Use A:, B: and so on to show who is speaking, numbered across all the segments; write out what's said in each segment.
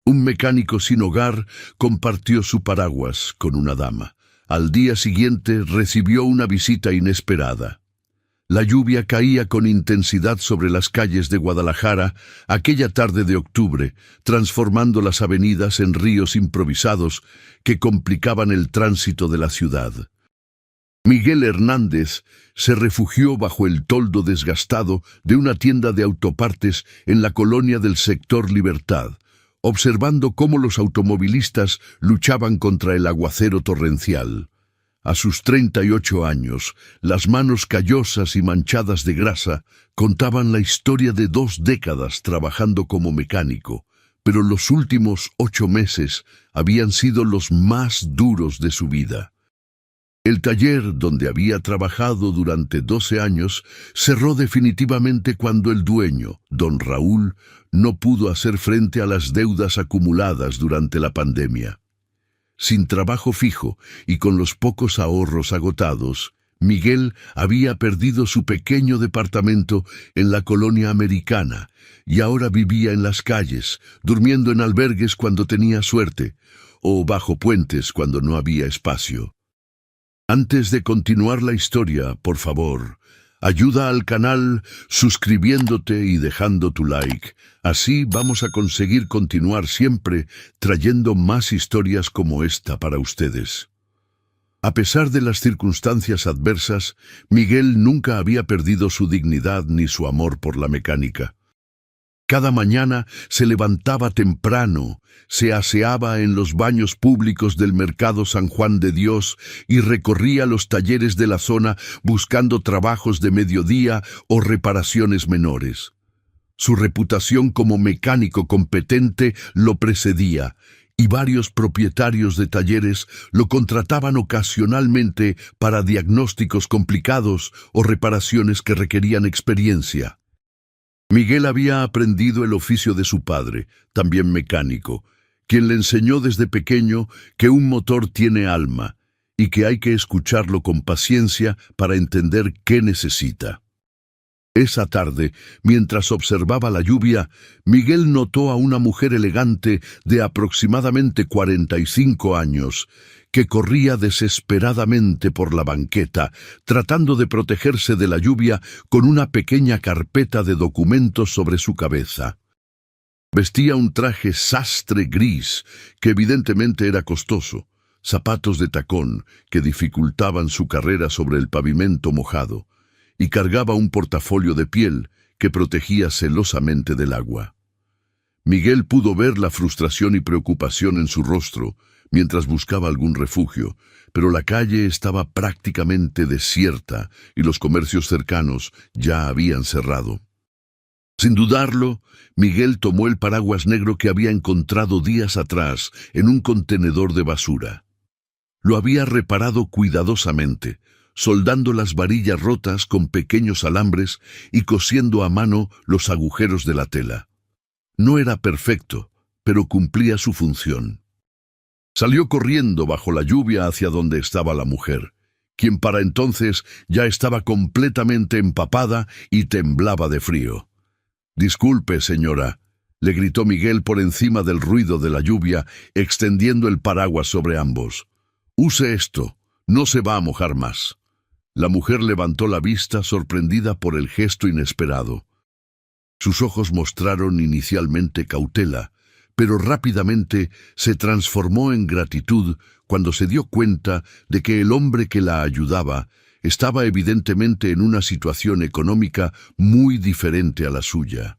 A: Un mecánico sin hogar compartió su paraguas con una dama. Al día siguiente recibió una visita inesperada. La lluvia caía con intensidad sobre las calles de Guadalajara aquella tarde de octubre, transformando las avenidas en ríos improvisados que complicaban el tránsito de la ciudad. Miguel Hernández se refugió bajo el toldo desgastado de una tienda de autopartes en la colonia del Sector Libertad, observando cómo los automovilistas luchaban contra el aguacero torrencial. A sus 38 años, las manos callosas y manchadas de grasa contaban la historia de 2 décadas trabajando como mecánico, pero los últimos 8 meses habían sido los más duros de su vida. El taller donde había trabajado durante 12 años cerró definitivamente cuando el dueño, don Raúl, no pudo hacer frente a las deudas acumuladas durante la pandemia. Sin trabajo fijo y con los pocos ahorros agotados, Miguel había perdido su pequeño departamento en la colonia americana y ahora vivía en las calles, durmiendo en albergues cuando tenía suerte o bajo puentes cuando no había espacio. Antes de continuar la historia, por favor, ayuda al canal suscribiéndote y dejando tu like. Así vamos a conseguir continuar siempre trayendo más historias como esta para ustedes. A pesar de las circunstancias adversas, Miguel nunca había perdido su dignidad ni su amor por la mecánica. Cada mañana se levantaba temprano, se aseaba en los baños públicos del Mercado San Juan de Dios y recorría los talleres de la zona buscando trabajos de mediodía o reparaciones menores. Su reputación como mecánico competente lo precedía, y varios propietarios de talleres lo contrataban ocasionalmente para diagnósticos complicados o reparaciones que requerían experiencia. Miguel había aprendido el oficio de su padre, también mecánico, quien le enseñó desde pequeño que un motor tiene alma y que hay que escucharlo con paciencia para entender qué necesita. Esa tarde, mientras observaba la lluvia, Miguel notó a una mujer elegante de aproximadamente 45 años, que corría desesperadamente por la banqueta, tratando de protegerse de la lluvia con una pequeña carpeta de documentos sobre su cabeza. Vestía un traje sastre gris, que evidentemente era costoso, zapatos de tacón que dificultaban su carrera sobre el pavimento mojado, y cargaba un portafolio de piel que protegía celosamente del agua. Miguel pudo ver la frustración y preocupación en su rostro mientras buscaba algún refugio, pero la calle estaba prácticamente desierta y los comercios cercanos ya habían cerrado. Sin dudarlo, Miguel tomó el paraguas negro que había encontrado días atrás en un contenedor de basura. Lo había reparado cuidadosamente, soldando las varillas rotas con pequeños alambres y cosiendo a mano los agujeros de la tela. No era perfecto, pero cumplía su función. Salió corriendo bajo la lluvia hacia donde estaba la mujer, quien para entonces ya estaba completamente empapada y temblaba de frío. «Disculpe, señora», le gritó Miguel por encima del ruido de la lluvia, extendiendo el paraguas sobre ambos. «Use esto, no se va a mojar más». La mujer levantó la vista sorprendida por el gesto inesperado. Sus ojos mostraron inicialmente cautela, pero rápidamente se transformó en gratitud cuando se dio cuenta de que el hombre que la ayudaba estaba evidentemente en una situación económica muy diferente a la suya.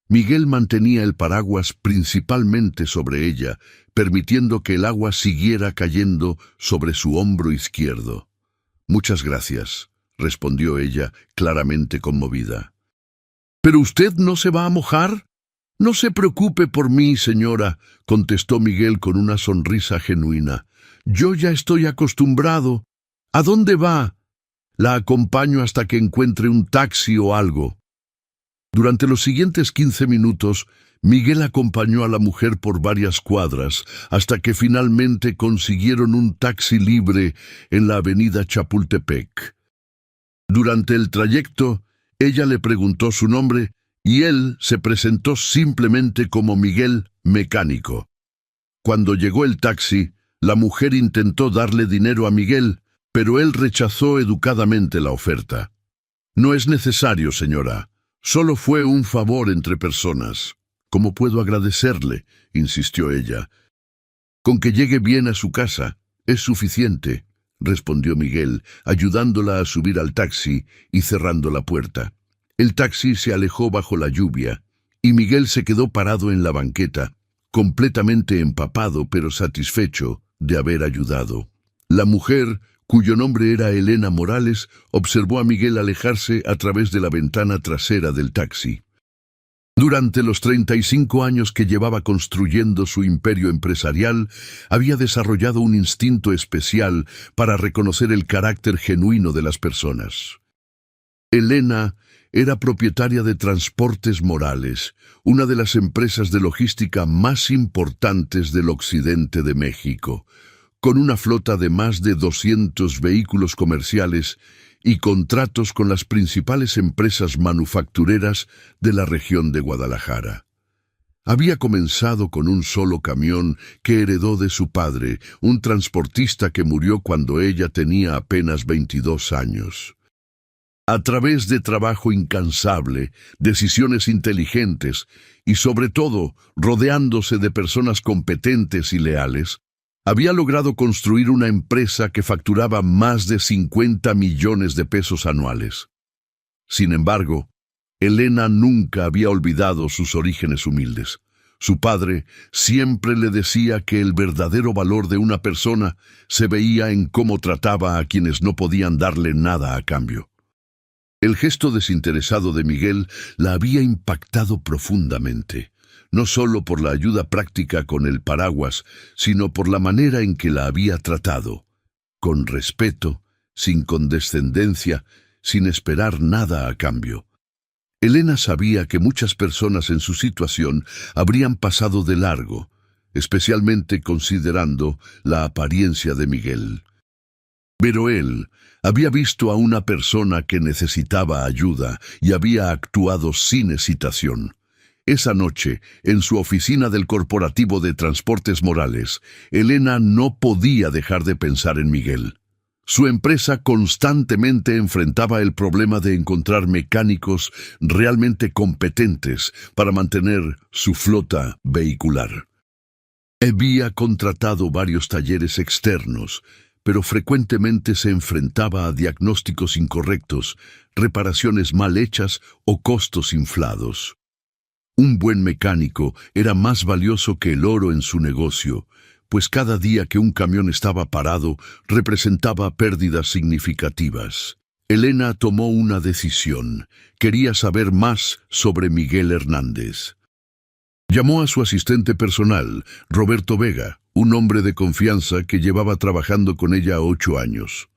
A: Miguel mantenía el paraguas principalmente sobre ella, permitiendo que el agua siguiera cayendo sobre su hombro izquierdo. «Muchas gracias», respondió ella, claramente conmovida. «¿Pero usted no se va a mojar?» «No se preocupe por mí, señora», contestó Miguel con una sonrisa genuina. «Yo ya estoy acostumbrado. ¿A dónde va?» «La acompaño hasta que encuentre un taxi o algo». Durante los siguientes 15 minutos, Miguel acompañó a la mujer por varias cuadras hasta que finalmente consiguieron un taxi libre en la avenida Chapultepec. Durante el trayecto, ella le preguntó su nombre y él se presentó simplemente como Miguel mecánico. Cuando llegó el taxi, la mujer intentó darle dinero a Miguel, pero él rechazó educadamente la oferta. «No es necesario, señora. Solo fue un favor entre personas. ¿Cómo puedo agradecerle?», insistió ella. «Con que llegue bien a su casa, es suficiente», respondió Miguel, ayudándola a subir al taxi y cerrando la puerta. El taxi se alejó bajo la lluvia, y Miguel se quedó parado en la banqueta, completamente empapado pero satisfecho de haber ayudado. La mujer, cuyo nombre era Elena Morales, observó a Miguel alejarse a través de la ventana trasera del taxi. Durante los 35 años que llevaba construyendo su imperio empresarial, había desarrollado un instinto especial para reconocer el carácter genuino de las personas. Elena era propietaria de Transportes Morales, una de las empresas de logística más importantes del occidente de México, con una flota de más de 200 vehículos comerciales y contratos con las principales empresas manufactureras de la región de Guadalajara. Había comenzado con un solo camión que heredó de su padre, un transportista que murió cuando ella tenía apenas 22 años. A través de trabajo incansable, decisiones inteligentes y sobre todo rodeándose de personas competentes y leales, había logrado construir una empresa que facturaba más de 50 millones de pesos anuales. Sin embargo, Elena nunca había olvidado sus orígenes humildes. Su padre siempre le decía que el verdadero valor de una persona se veía en cómo trataba a quienes no podían darle nada a cambio. El gesto desinteresado de Miguel la había impactado profundamente, no solo por la ayuda práctica con el paraguas, sino por la manera en que la había tratado, con respeto, sin condescendencia, sin esperar nada a cambio. Elena sabía que muchas personas en su situación habrían pasado de largo, especialmente considerando la apariencia de Miguel. Pero él había visto a una persona que necesitaba ayuda y había actuado sin hesitación. Esa noche, en su oficina del Corporativo de Transportes Morales, Elena no podía dejar de pensar en Miguel. Su empresa constantemente enfrentaba el problema de encontrar mecánicos realmente competentes para mantener su flota vehicular. Había contratado varios talleres externos, pero frecuentemente se enfrentaba a diagnósticos incorrectos, reparaciones mal hechas o costos inflados. Un buen mecánico era más valioso que el oro en su negocio, pues cada día que un camión estaba parado representaba pérdidas significativas. Elena tomó una decisión. Quería saber más sobre Miguel Hernández. Llamó a su asistente personal, Roberto Vega, un hombre de confianza que llevaba trabajando con ella 8 años.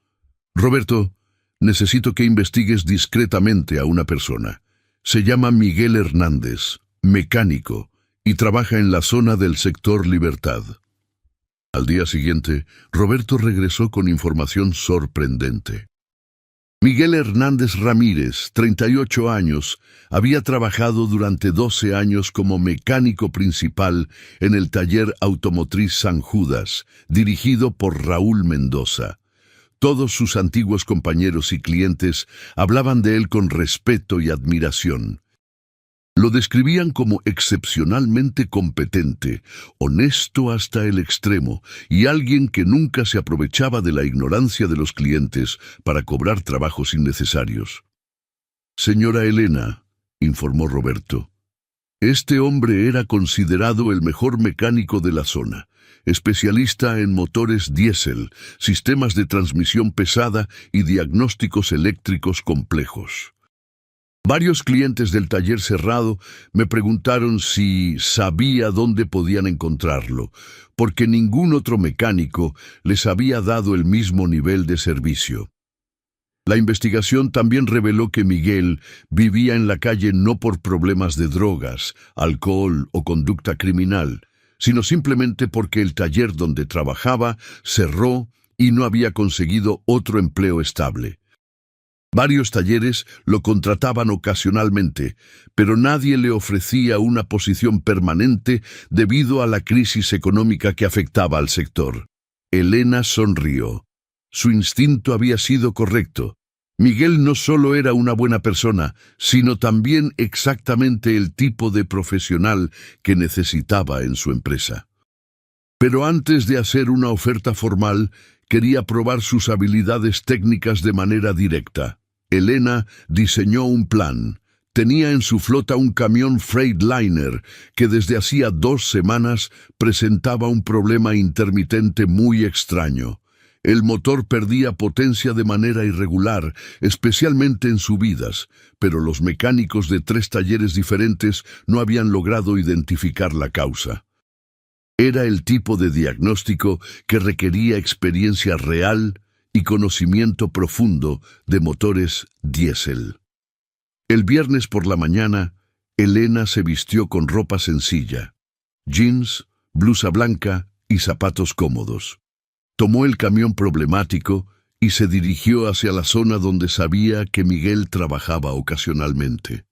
A: «Roberto, necesito que investigues discretamente a una persona. Se llama Miguel Hernández, mecánico, y trabaja en la zona del sector Libertad». Al día siguiente, Roberto regresó con información sorprendente. Miguel Hernández Ramírez, 38 años, había trabajado durante 12 años como mecánico principal en el taller automotriz San Judas, dirigido por Raúl Mendoza. Todos sus antiguos compañeros y clientes hablaban de él con respeto y admiración. Lo describían como excepcionalmente competente, honesto hasta el extremo y alguien que nunca se aprovechaba de la ignorancia de los clientes para cobrar trabajos innecesarios. «Señora Elena», informó Roberto, «este hombre era considerado el mejor mecánico de la zona, especialista en motores diésel, sistemas de transmisión pesada y diagnósticos eléctricos complejos. Varios clientes del taller cerrado me preguntaron si sabía dónde podían encontrarlo, porque ningún otro mecánico les había dado el mismo nivel de servicio. La investigación también reveló que Miguel vivía en la calle no por problemas de drogas, alcohol o conducta criminal, sino simplemente porque el taller donde trabajaba cerró y no había conseguido otro empleo estable. Varios talleres lo contrataban ocasionalmente, pero nadie le ofrecía una posición permanente debido a la crisis económica que afectaba al sector. Elena sonrió. Su instinto había sido correcto. Miguel no solo era una buena persona, sino también exactamente el tipo de profesional que necesitaba en su empresa. Pero antes de hacer una oferta formal, quería probar sus habilidades técnicas de manera directa. Elena diseñó un plan. Tenía en su flota un camión Freightliner que desde hacía 2 semanas presentaba un problema intermitente muy extraño. El motor perdía potencia de manera irregular, especialmente en subidas, pero los mecánicos de 3 talleres diferentes no habían logrado identificar la causa. Era el tipo de diagnóstico que requería experiencia real y conocimiento profundo de motores diésel. El viernes por la mañana, Elena se vistió con ropa sencilla, jeans, blusa blanca y zapatos cómodos. Tomó el camión problemático y se dirigió hacia la zona donde sabía que Miguel trabajaba ocasionalmente.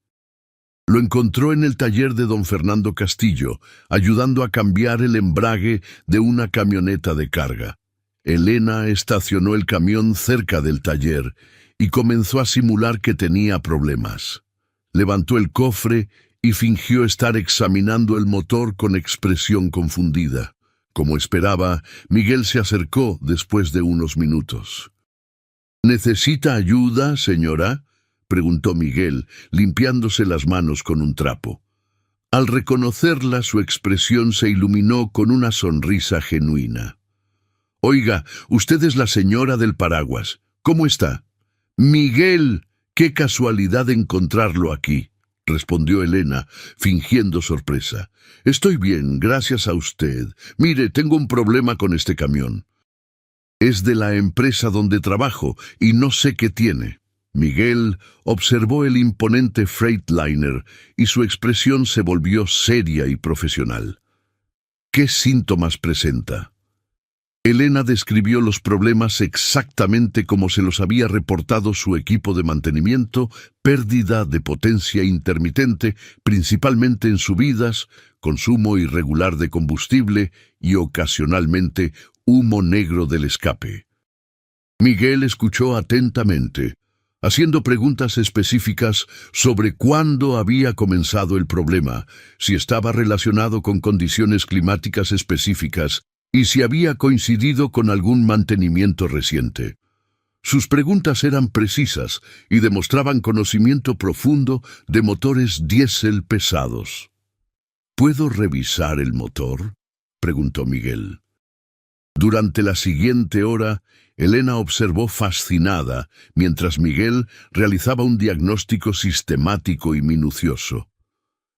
A: Lo encontró en el taller de don Fernando Castillo, ayudando a cambiar el embrague de una camioneta de carga. Elena estacionó el camión cerca del taller y comenzó a simular que tenía problemas. Levantó el cofre y fingió estar examinando el motor con expresión confundida. Como esperaba, Miguel se acercó después de unos minutos. ¿Necesita ayuda, señora?, preguntó Miguel, limpiándose las manos con un trapo. Al reconocerla, su expresión se iluminó con una sonrisa genuina. «Oiga, usted es la señora del paraguas. ¿Cómo está?» «Miguel, qué casualidad encontrarlo aquí», respondió Elena, fingiendo sorpresa. «Estoy bien, gracias a usted. Mire, tengo un problema con este camión. Es de la empresa donde trabajo y no sé qué tiene». Miguel observó el imponente Freightliner y su expresión se volvió seria y profesional. «¿Qué síntomas presenta?» Elena describió los problemas exactamente como se los había reportado su equipo de mantenimiento: pérdida de potencia intermitente, principalmente en subidas, consumo irregular de combustible y ocasionalmente humo negro del escape. Miguel escuchó atentamente, haciendo preguntas específicas sobre cuándo había comenzado el problema, si estaba relacionado con condiciones climáticas específicas y si había coincidido con algún mantenimiento reciente. Sus preguntas eran precisas y demostraban conocimiento profundo de motores diésel pesados. ¿Puedo revisar el motor?, preguntó Miguel. Durante la siguiente hora, Elena observó fascinada mientras Miguel realizaba un diagnóstico sistemático y minucioso.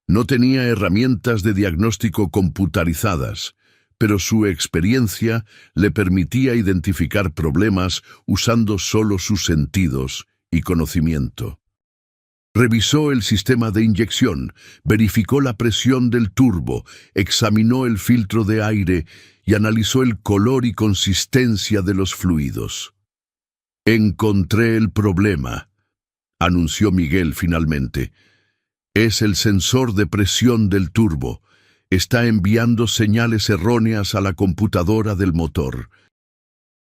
A: No tenía herramientas de diagnóstico computarizadas, pero su experiencia le permitía identificar problemas usando solo sus sentidos y conocimiento. Revisó el sistema de inyección, verificó la presión del turbo, examinó el filtro de aire y analizó el color y consistencia de los fluidos. «Encontré el problema», anunció Miguel finalmente. «Es el sensor de presión del turbo. Está enviando señales erróneas a la computadora del motor.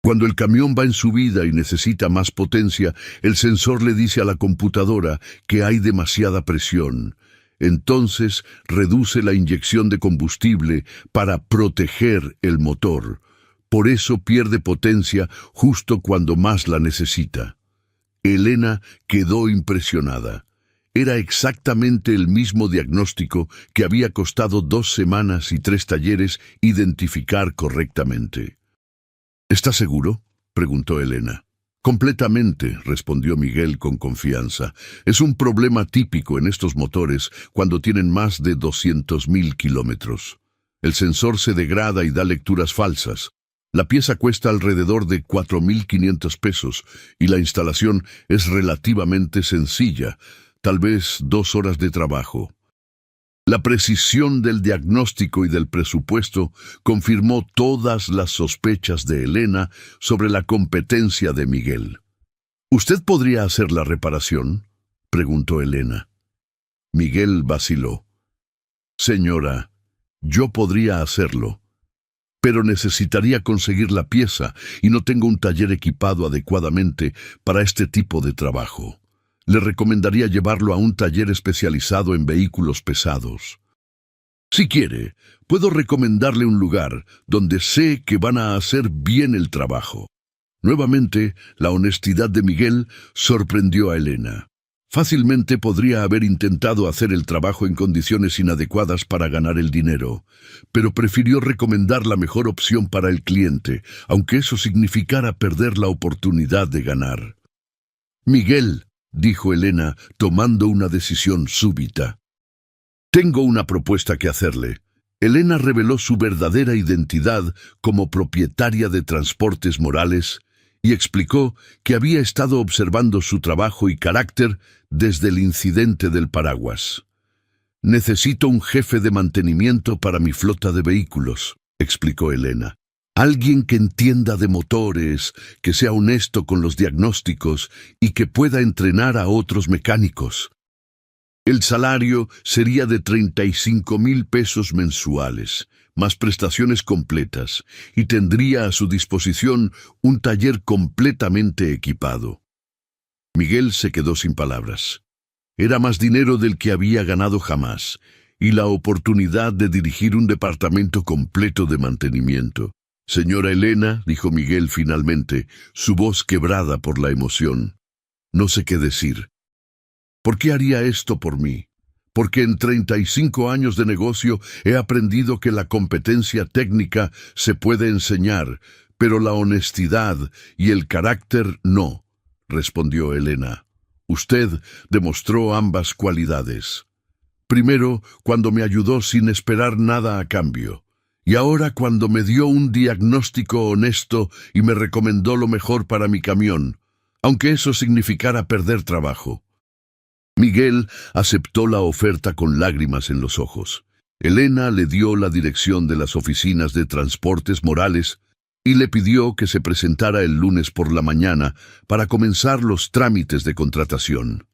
A: Cuando el camión va en subida y necesita más potencia, el sensor le dice a la computadora que hay demasiada presión. Entonces reduce la inyección de combustible para proteger el motor. Por eso pierde potencia justo cuando más la necesita». Elena quedó impresionada. Era exactamente el mismo diagnóstico que había costado 2 semanas y 3 talleres identificar correctamente. «¿Está seguro?», preguntó Elena. «Completamente», respondió Miguel con confianza. «Es un problema típico en estos motores cuando tienen más de 200.000 kilómetros. El sensor se degrada y da lecturas falsas. La pieza cuesta alrededor de 4.500 pesos y la instalación es relativamente sencilla, tal vez 2 horas de trabajo». La precisión del diagnóstico y del presupuesto confirmó todas las sospechas de Elena sobre la competencia de Miguel. ¿Usted podría hacer la reparación?, preguntó Elena. Miguel vaciló. Señora, yo podría hacerlo, pero necesitaría conseguir la pieza y no tengo un taller equipado adecuadamente para este tipo de trabajo. Le recomendaría llevarlo a un taller especializado en vehículos pesados. Si quiere, puedo recomendarle un lugar donde sé que van a hacer bien el trabajo. Nuevamente, la honestidad de Miguel sorprendió a Elena. Fácilmente podría haber intentado hacer el trabajo en condiciones inadecuadas para ganar el dinero, pero prefirió recomendar la mejor opción para el cliente, aunque eso significara perder la oportunidad de ganar. Miguel, dijo Elena, tomando una decisión súbita. Tengo una propuesta que hacerle. Elena reveló su verdadera identidad como propietaria de Transportes Morales y explicó que había estado observando su trabajo y carácter desde el incidente del paraguas. Necesito un jefe de mantenimiento para mi flota de vehículos, explicó Elena. Alguien que entienda de motores, que sea honesto con los diagnósticos y que pueda entrenar a otros mecánicos. El salario sería de 35,000 pesos mensuales, más prestaciones completas, y tendría a su disposición un taller completamente equipado. Miguel se quedó sin palabras. Era más dinero del que había ganado jamás, y la oportunidad de dirigir un departamento completo de mantenimiento. Señora Elena, dijo Miguel finalmente, su voz quebrada por la emoción. No sé qué decir. ¿Por qué haría esto por mí? Porque en 35 años de negocio he aprendido que la competencia técnica se puede enseñar, pero la honestidad y el carácter no, respondió Elena. Usted demostró ambas cualidades. Primero, cuando me ayudó sin esperar nada a cambio. Y ahora cuando me dio un diagnóstico honesto y me recomendó lo mejor para mi camión, aunque eso significara perder trabajo. Miguel aceptó la oferta con lágrimas en los ojos. Elena le dio la dirección de las oficinas de Transportes Morales y le pidió que se presentara el lunes por la mañana para comenzar los trámites de contratación.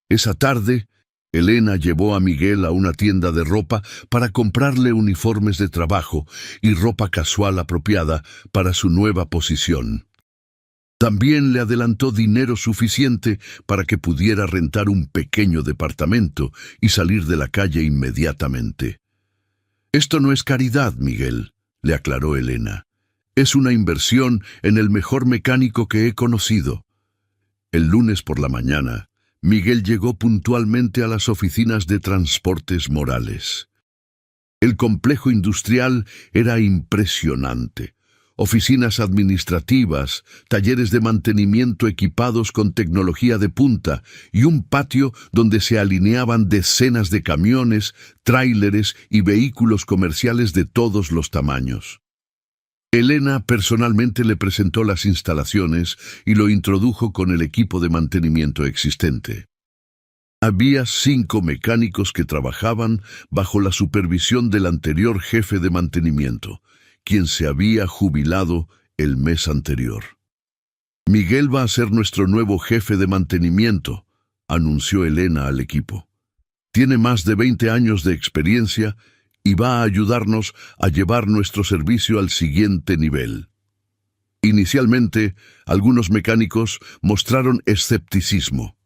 A: Esa tarde, Elena llevó a Miguel a una tienda de ropa para comprarle uniformes de trabajo y ropa casual apropiada para su nueva posición. También le adelantó dinero suficiente para que pudiera rentar un pequeño departamento y salir de la calle inmediatamente. Esto no es caridad, Miguel, le aclaró Elena. Es una inversión en el mejor mecánico que he conocido. El lunes por la mañana, Miguel llegó puntualmente a las oficinas de Transportes Morales. El complejo industrial era impresionante. Oficinas administrativas, talleres de mantenimiento equipados con tecnología de punta y un patio donde se alineaban decenas de camiones, tráileres y vehículos comerciales de todos los tamaños. Elena personalmente le presentó las instalaciones y lo introdujo con el equipo de mantenimiento existente. Había 5 mecánicos que trabajaban bajo la supervisión del anterior jefe de mantenimiento, quien se había jubilado el mes anterior. Miguel va a ser nuestro nuevo jefe de mantenimiento, anunció Elena al equipo. Tiene más de 20 años de experiencia y va a ayudarnos a llevar nuestro servicio al siguiente nivel. Inicialmente, algunos mecánicos mostraron escepticismo.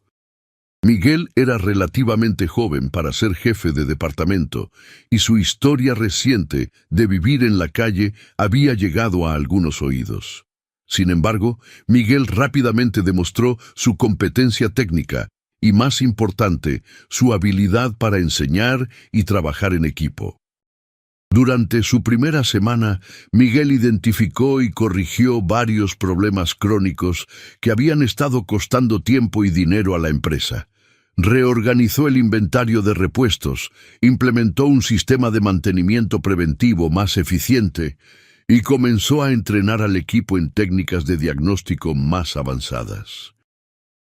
A: Miguel era relativamente joven para ser jefe de departamento y su historia reciente de vivir en la calle había llegado a algunos oídos. Sin embargo, Miguel rápidamente demostró su competencia técnica y, más importante, su habilidad para enseñar y trabajar en equipo. Durante su primera semana, Miguel identificó y corrigió varios problemas crónicos que habían estado costando tiempo y dinero a la empresa. Reorganizó el inventario de repuestos, implementó un sistema de mantenimiento preventivo más eficiente y comenzó a entrenar al equipo en técnicas de diagnóstico más avanzadas.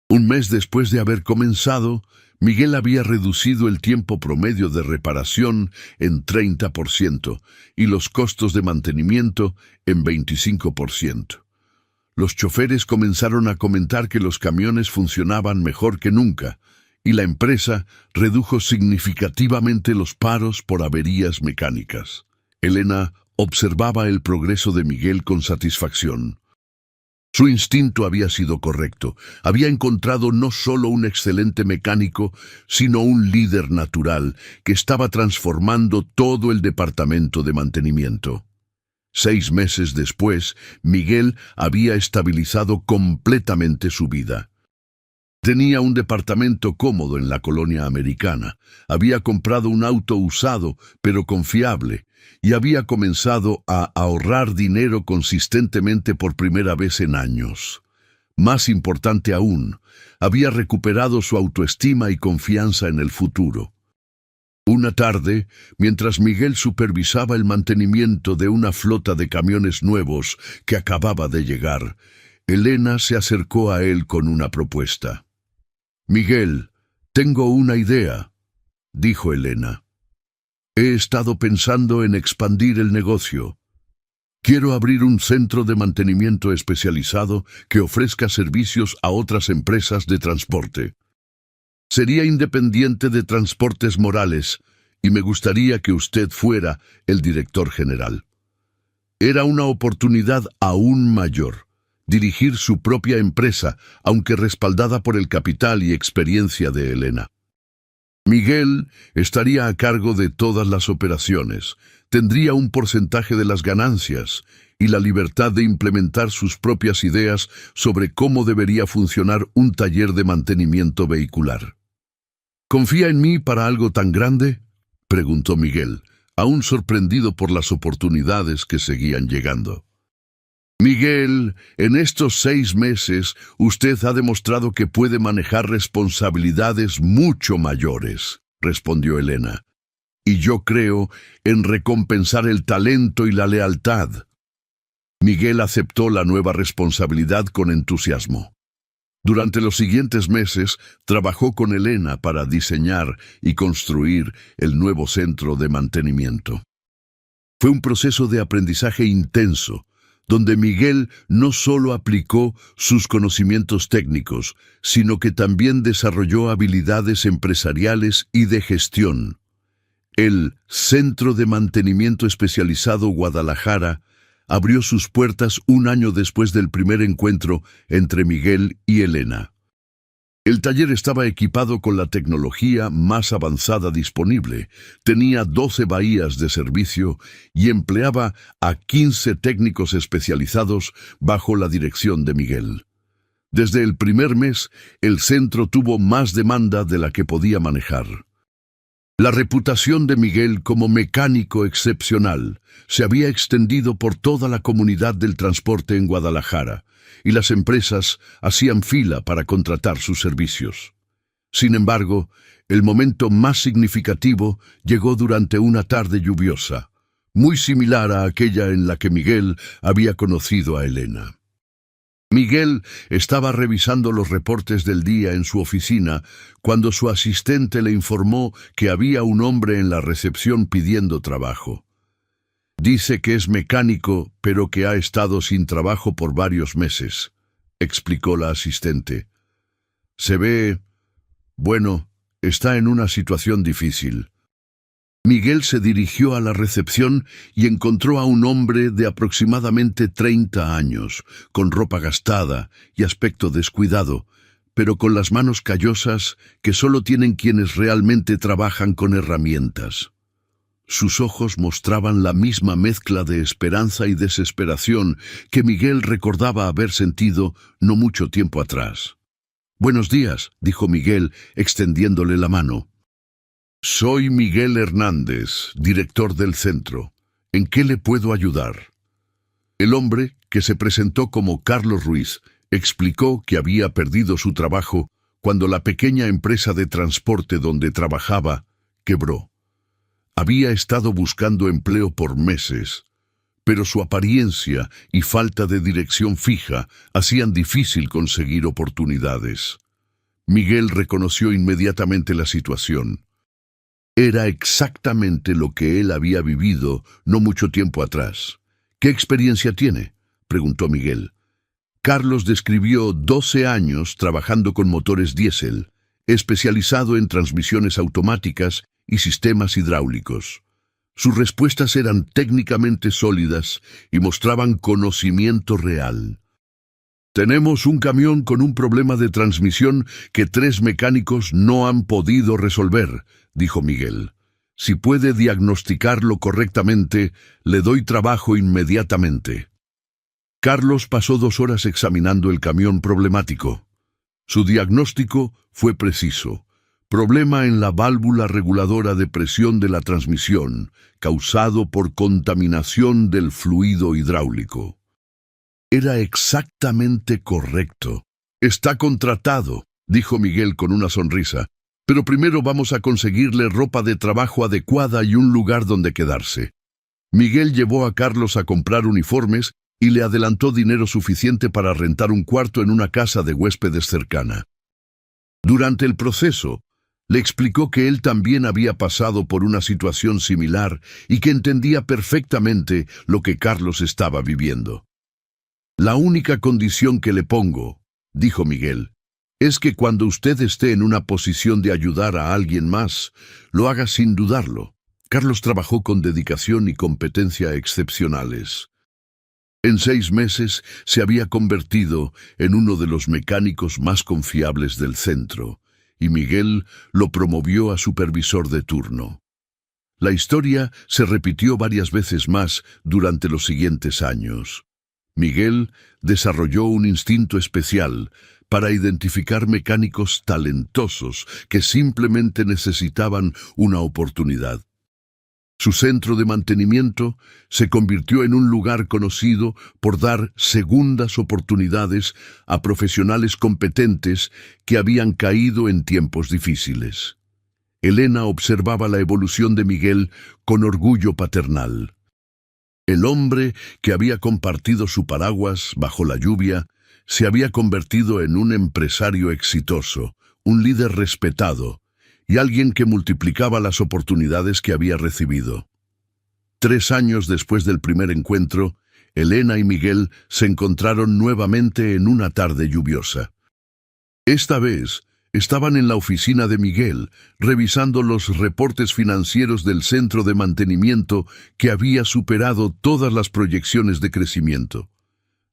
A: Un mes después de haber comenzado, Miguel había reducido el tiempo promedio de reparación en 30% y los costos de mantenimiento en 25%. Los choferes comenzaron a comentar que los camiones funcionaban mejor que nunca, y la empresa redujo significativamente los paros por averías mecánicas. Elena observaba el progreso de Miguel con satisfacción. Su instinto había sido correcto. Había encontrado no solo un excelente mecánico, sino un líder natural que estaba transformando todo el departamento de mantenimiento. 6 meses después, Miguel había estabilizado completamente su vida. Tenía un departamento cómodo en la colonia americana, había comprado un auto usado pero confiable y había comenzado a ahorrar dinero consistentemente por primera vez en años. Más importante aún, había recuperado su autoestima y confianza en el futuro. Una tarde, mientras Miguel supervisaba el mantenimiento de una flota de camiones nuevos que acababa de llegar, Elena se acercó a él con una propuesta. «Miguel, tengo una idea», dijo Elena. «He estado pensando en expandir el negocio. Quiero abrir un centro de mantenimiento especializado que ofrezca servicios a otras empresas de transporte. Sería independiente de Transportes Morales y me gustaría que usted fuera el director general». Era una oportunidad aún mayor. Dirigir su propia empresa, aunque respaldada por el capital y experiencia de Elena. Miguel estaría a cargo de todas las operaciones, tendría un porcentaje de las ganancias y la libertad de implementar sus propias ideas sobre cómo debería funcionar un taller de mantenimiento vehicular. «¿Confía en mí para algo tan grande?», preguntó Miguel, aún sorprendido por las oportunidades que seguían llegando. «Miguel, en estos 6 meses usted ha demostrado que puede manejar responsabilidades mucho mayores», respondió Elena. «Y yo creo en recompensar el talento y la lealtad». Miguel aceptó la nueva responsabilidad con entusiasmo. Durante los siguientes meses trabajó con Elena para diseñar y construir el nuevo centro de mantenimiento. Fue un proceso de aprendizaje intenso, donde Miguel no solo aplicó sus conocimientos técnicos, sino que también desarrolló habilidades empresariales y de gestión. El Centro de Mantenimiento Especializado Guadalajara abrió sus puertas un año después del primer encuentro entre Miguel y Elena. El taller estaba equipado con la tecnología más avanzada disponible, tenía 12 bahías de servicio y empleaba a 15 técnicos especializados bajo la dirección de Miguel. Desde el primer mes, el centro tuvo más demanda de la que podía manejar. La reputación de Miguel como mecánico excepcional se había extendido por toda la comunidad del transporte en Guadalajara, y las empresas hacían fila para contratar sus servicios. Sin embargo, el momento más significativo llegó durante una tarde lluviosa, muy similar a aquella en la que Miguel había conocido a Elena. Miguel estaba revisando los reportes del día en su oficina cuando su asistente le informó que había un hombre en la recepción pidiendo trabajo. «Dice que es mecánico, pero que ha estado sin trabajo por varios meses», explicó la asistente. «Se ve... bueno, está en una situación difícil». Miguel se dirigió a la recepción y encontró a un hombre de aproximadamente 30 años, con ropa gastada y aspecto descuidado, pero con las manos callosas que solo tienen quienes realmente trabajan con herramientas. Sus ojos mostraban la misma mezcla de esperanza y desesperación que Miguel recordaba haber sentido no mucho tiempo atrás. «Buenos días», dijo Miguel, extendiéndole la mano. «Soy Miguel Hernández, director del centro. ¿En qué le puedo ayudar?». El hombre, que se presentó como Carlos Ruiz, explicó que había perdido su trabajo cuando la pequeña empresa de transporte donde trabajaba quebró. Había estado buscando empleo por meses, pero su apariencia y falta de dirección fija hacían difícil conseguir oportunidades. Miguel reconoció inmediatamente la situación. Era exactamente lo que él había vivido no mucho tiempo atrás. «¿Qué experiencia tiene?», preguntó Miguel. Carlos describió 12 años trabajando con motores diésel, especializado en transmisiones automáticas y sistemas hidráulicos. Sus respuestas eran técnicamente sólidas y mostraban conocimiento real. Tenemos un camión con un problema de transmisión que 3 mecánicos no han podido resolver, dijo Miguel. Si puede diagnosticarlo correctamente, le doy trabajo inmediatamente. Carlos pasó 2 horas examinando el camión problemático. Su diagnóstico fue preciso. Problema en la válvula reguladora de presión de la transmisión, causado por contaminación del fluido hidráulico. Era exactamente correcto. Está contratado, dijo Miguel con una sonrisa, pero primero vamos a conseguirle ropa de trabajo adecuada y un lugar donde quedarse. Miguel llevó a Carlos a comprar uniformes y le adelantó dinero suficiente para rentar un cuarto en una casa de huéspedes cercana. Durante el proceso, le explicó que él también había pasado por una situación similar y que entendía perfectamente lo que Carlos estaba viviendo. La única condición que le pongo, dijo Miguel, es que cuando usted esté en una posición de ayudar a alguien más, lo haga sin dudarlo. Carlos trabajó con dedicación y competencia excepcionales. En 6 meses se había convertido en uno de los mecánicos más confiables del centro, y Miguel lo promovió a supervisor de turno. La historia se repitió varias veces más durante los siguientes años. Miguel desarrolló un instinto especial para identificar mecánicos talentosos que simplemente necesitaban una oportunidad. Su centro de mantenimiento se convirtió en un lugar conocido por dar segundas oportunidades a profesionales competentes que habían caído en tiempos difíciles. Elena observaba la evolución de Miguel con orgullo paternal. El hombre que había compartido su paraguas bajo la lluvia se había convertido en un empresario exitoso, un líder respetado, y alguien que multiplicaba las oportunidades que había recibido. 3 años después del primer encuentro, Elena y Miguel se encontraron nuevamente en una tarde lluviosa. Esta vez, estaban en la oficina de Miguel, revisando los reportes financieros del centro de mantenimiento que había superado todas las proyecciones de crecimiento.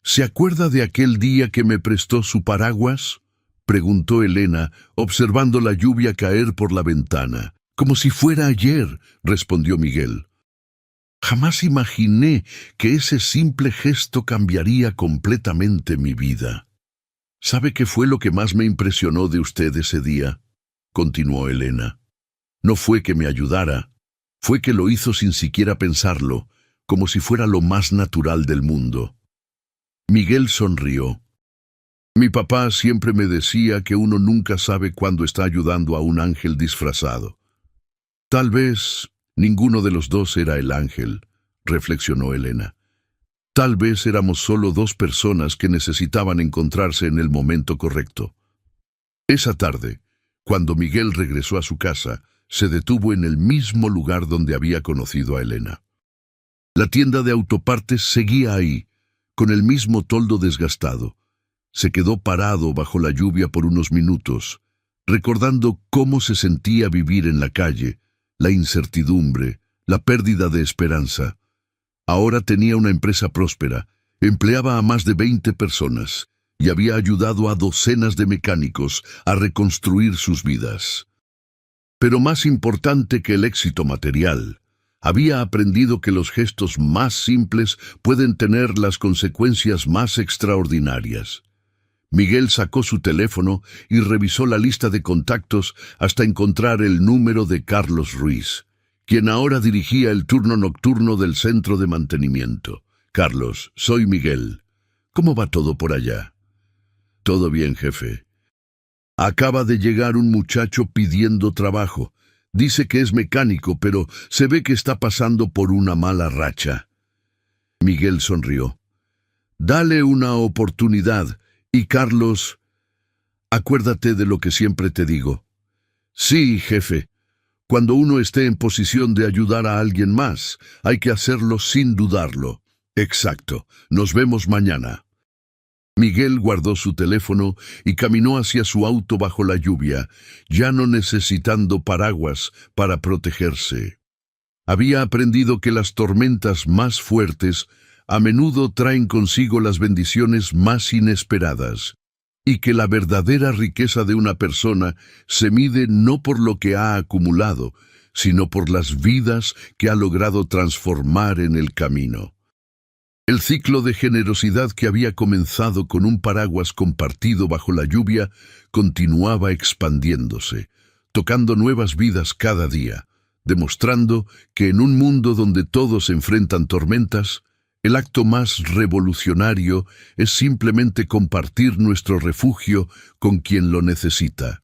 A: ¿Se acuerda de aquel día que me prestó su paraguas?, preguntó Elena, observando la lluvia caer por la ventana. Como si fuera ayer, respondió Miguel. Jamás imaginé que ese simple gesto cambiaría completamente mi vida. ¿Sabe qué fue lo que más me impresionó de usted ese día?, continuó Elena. No fue que me ayudara, fue que lo hizo sin siquiera pensarlo, como si fuera lo más natural del mundo. Miguel sonrió. Mi papá siempre me decía que uno nunca sabe cuándo está ayudando a un ángel disfrazado. Tal vez ninguno de los dos era el ángel, reflexionó Elena. Tal vez éramos solo 2 personas que necesitaban encontrarse en el momento correcto. Esa tarde, cuando Miguel regresó a su casa, se detuvo en el mismo lugar donde había conocido a Elena. La tienda de autopartes seguía ahí, con el mismo toldo desgastado. Se quedó parado bajo la lluvia por unos minutos, recordando cómo se sentía vivir en la calle, la incertidumbre, la pérdida de esperanza. Ahora tenía una empresa próspera, empleaba a más de 20 personas y había ayudado a docenas de mecánicos a reconstruir sus vidas. Pero más importante que el éxito material, había aprendido que los gestos más simples pueden tener las consecuencias más extraordinarias. Miguel sacó su teléfono y revisó la lista de contactos hasta encontrar el número de Carlos Ruiz, quien ahora dirigía el turno nocturno del centro de mantenimiento. Carlos, soy Miguel. ¿Cómo va todo por allá? Todo bien, jefe. Acaba de llegar un muchacho pidiendo trabajo. Dice que es mecánico, pero se ve que está pasando por una mala racha. Miguel sonrió. Dale una oportunidad. Y Carlos, acuérdate de lo que siempre te digo. Sí, jefe. Cuando uno esté en posición de ayudar a alguien más, hay que hacerlo sin dudarlo. Exacto. Nos vemos mañana. Miguel guardó su teléfono y caminó hacia su auto bajo la lluvia, ya no necesitando paraguas para protegerse. Había aprendido que las tormentas más fuertes a menudo traen consigo las bendiciones más inesperadas, y que la verdadera riqueza de una persona se mide no por lo que ha acumulado, sino por las vidas que ha logrado transformar en el camino. El ciclo de generosidad que había comenzado con un paraguas compartido bajo la lluvia continuaba expandiéndose, tocando nuevas vidas cada día, demostrando que en un mundo donde todos enfrentan tormentas, el acto más revolucionario es simplemente compartir nuestro refugio con quien lo necesita.